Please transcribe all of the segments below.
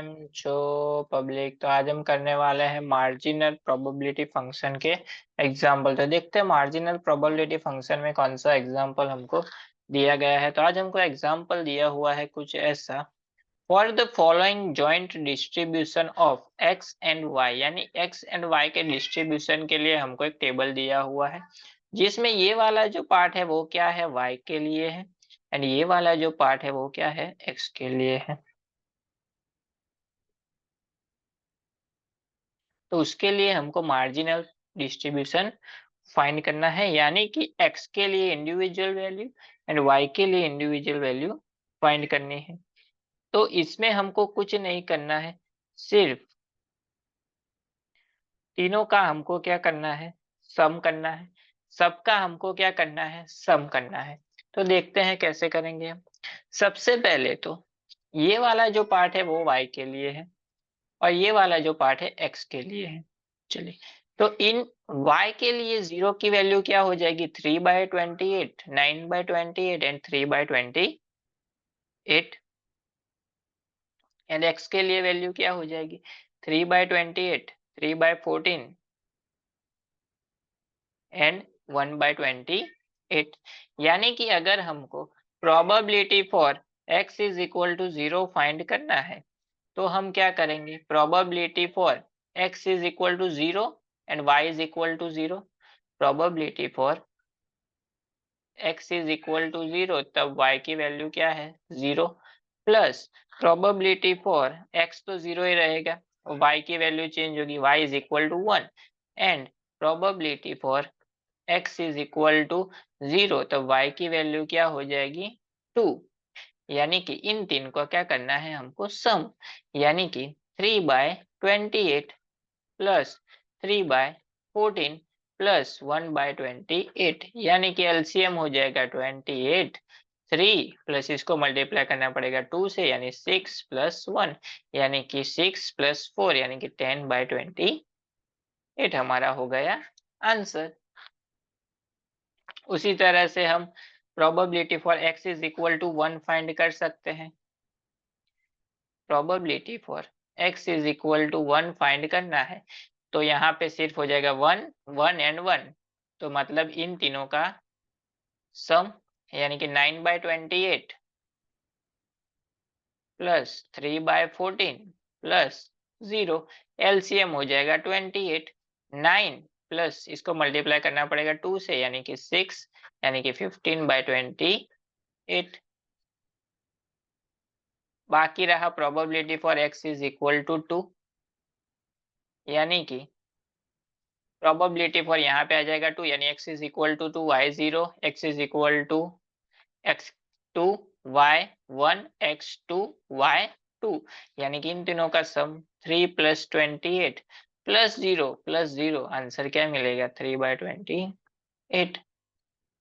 Cam छो public. तो आज हम करने वाले हैं मार्जिनल प्रोबेबिलिटी फंक्शन के एग्जाम्पल। तो देखते हैं मार्जिनल प्रोबेबिलिटी फंक्शन में कौन सा एग्जाम्पल हमको दिया गया है। तो आज हमको एग्जाम्पल दिया हुआ है कुछ ऐसा। For the following joint distribution of X and Y, यानी एक्स एंड वाई के डिस्ट्रीब्यूशन के लिए हमको एक टेबल दिया हुआ है, जिसमें ये वाला जो पार्ट है वो क्या है, वाई के लिए है, एंड ये वाला जो पार्ट है वो क्या है, एक्स के लिए है। तो उसके लिए हमको मार्जिनल डिस्ट्रीब्यूशन फाइंड करना है, यानी कि एक्स के लिए इंडिविजुअल वैल्यू एंड वाई के लिए इंडिविजुअल वैल्यू फाइंड करनी है। तो इसमें हमको कुछ नहीं करना है, सिर्फ तीनों का हमको क्या करना है, सम करना है। सबका हमको क्या करना है, सम करना है। तो देखते हैं कैसे करेंगे हम। सबसे पहले तो ये वाला जो पार्ट है वो y के लिए है, और ये वाला जो पार्ट है x के लिए है। चलिए, तो इन y के लिए 0 की वैल्यू क्या हो जाएगी, 3/28, 9/28 एंड 3/28। एंड x के लिए वैल्यू क्या हो जाएगी, 3/28, 3/14 एंड 1/28। यानी कि अगर हमको probability for x is equal to 0 find करना है, तो हम क्या करेंगे, probability for x is equal to 0 and y is equal to 0। Probability for x is equal to 0, तब y की वैल्यू क्या है, 0, प्लस प्रोबेबिलिटी फॉर x तो 0 ही रहेगा और y की वैल्यू चेंज होगी, y is equal to 1, and probability for x is equal to 0, तो y की वैल्यू क्या हो जाएगी, 2। यानी कि इन तीन को क्या करना है हमको, सम। यानी कि 3/28 प्लस 3/14 प्लस 1/28, यानी कि एलसीएम हो जाएगा 28। 3 प्लस इसको मल्टीप्लाई करना पड़ेगा 2 से, यानी 6 प्लस 1, यानी कि 6 प्लस 4, यानी कि 10/28 हमारा हो गया आंसर। उसी तरह से हम probability for x is equal to 1 find कर सकते हैं। Probability for x is equal to 1 find करना है, तो यहाँ पे सिर्फ हो जाएगा 1, 1 एंड 1। तो मतलब इन तीनों का सम, यानी कि 9/28 प्लस 3/14 प्लस 0, एलसीएम हो जाएगा 28। 9 प्लस इसको मल्टीप्लाई करना पड़ेगा 2 से, यानी कि 6, यानी कि 15/28। बाकी रहा probability for x is equal to 2, यानी कि प्रोबेबिलिटी फॉर यहाँ पे आ जाएगा 2, यानी x is equal to 2, y 0, x is equal to x 2, y 1, x 2, y 2, यानी कि इन तीनों का सम 3 प्लस 28 प्लस 0 आंसर क्या मिलेगा, 3/28।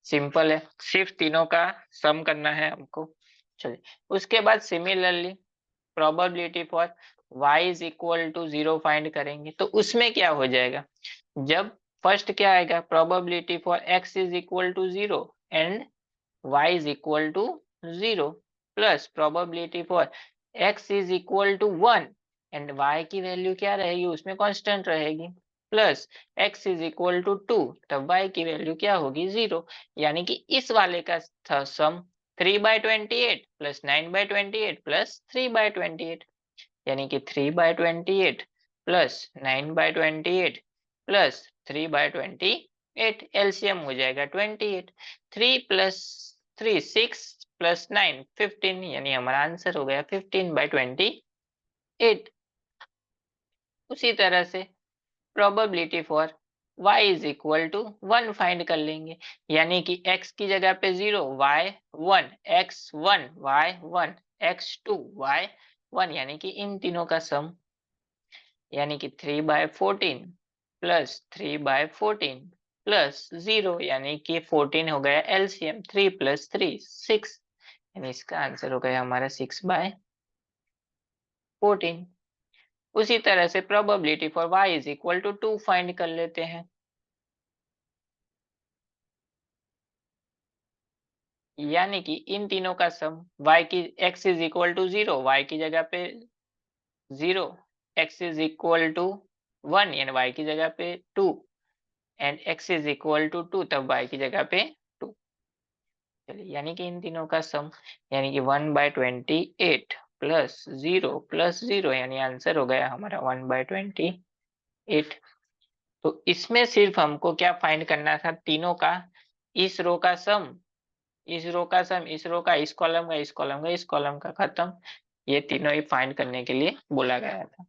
सिंपल है, सिर्फ तीनों का सम करना है हमको। चलिए, उसके बाद similarly probability for y is equal to 0 find करेंगे, तो उसमें क्या हो जाएगा, जब फर्स्ट क्या आएगा, probability for x is equal to 0 and y is equal to 0, plus probability for x is equal to 1 and y की वैल्यू क्या रहेगी, उसमें कांस्टेंट रहेगी, plus x is equal to 2, तब y की वैल्यू क्या होगी, 0। यानी कि इस वाले का था सम 3/28 प्लस 9/28 प्लस 3/28, यानी कि 3/28 प्लस 9/28 प्लस 3/28, एलसीएम हो जाएगा 28। 3 प्लस 3 6 प्लस 9 15, यानी हमारा आंसर हो गया 15/28। उसी तरह से probability for y is equal to 1 find कर लेंगे, यानी कि x की जगह पे 0, y 1, x 1, y 1, x 2, y 1, यानी कि इन तीनों का सम, यानी कि 3/14 प्लस 3/14 प्लस 0, यानी कि 14 हो गया एलसीएम, 3 प्लस 3 6, यानी इसका आंसर हो गया हमारा 6/14। उसी तरह से probability for y is equal to 2 find कर लेते हैं, यानी कि इन तीनों का सम, y की x is equal to 0, y की जगह पे 0, x इज इक्वल टू 1 यानी y की जगह पे 2 and x is equal to 2 तब y की जगह पे 2। चलिए यानी कि इन तीनों का सम यानी कि 1/28 प्लस जीरो यानी आंसर हो गया हमारा 1/28। तो इसमें सिर्फ हमको क्या फाइंड करना था, तीनों का, इस रो का सम, इस रो का सम, इस रो का, इस कॉलम का, इस कॉलम का, इस कॉलम का खत्म। ये तीनों ही फाइंड करने के लिए बोला गया था।